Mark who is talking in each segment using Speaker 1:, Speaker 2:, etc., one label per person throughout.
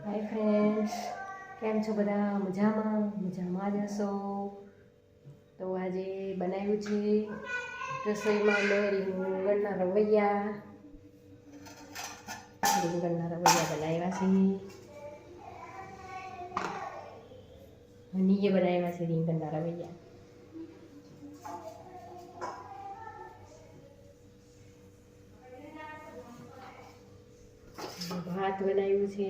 Speaker 1: Hi friends, કેમ છો બધા? મજામાં જ હશો. તો આજે બનાવ્યું છે રસોઈમાં મેં રીંગણના રવૈયા બનાવ્યા છે. હનીએ બનાવ્યા છે રીંગણના રવૈયા. ભાત બનાવ્યું છે,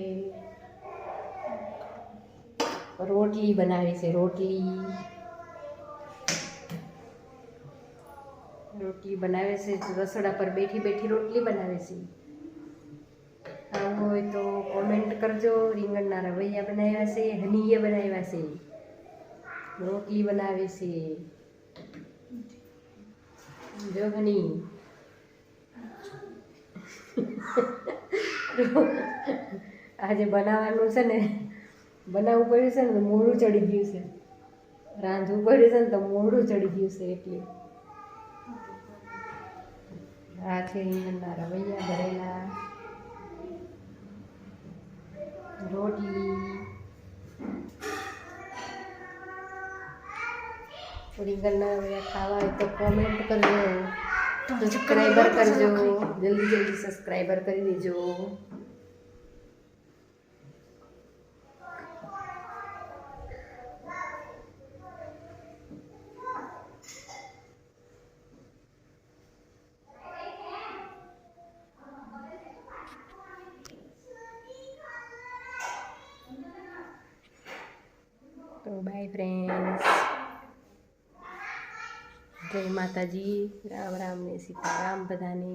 Speaker 1: રોટલી બનાવી છે. રોટલી બનાવે છે. રસોડા પર બેઠી બેઠી રોટલી બનાવે છે. આવું હોય તો કોમેન્ટ કરજો. રીંગણના રવૈયા બનાવ્યા છે, હનીએ બનાવ્યા છે, રોટલી બનાવે છે. જો હની આજે બનાવવાનું છે ને, બનાવવું પડ્યું છે ને તો મોઢું ચડી ગયું છે. રાંધવું પડ્યું છે ને તો મોઢું ચડી ગયું છે. એટલે આ છે રીંગણના રવૈયા ભરેલા, રોટલી. રીંગણના રવૈયા ખાવા હોય તો કોમેન્ટ કરજો, સબસ્ક્રાઈબર કરજો. જલ્દી સબસ્ક્રાઈબર કરી દેજો. તો બાય ફ્રેન્ડ્સ, જય માતાજી, રામ રામ ને સીતારામ બધાને.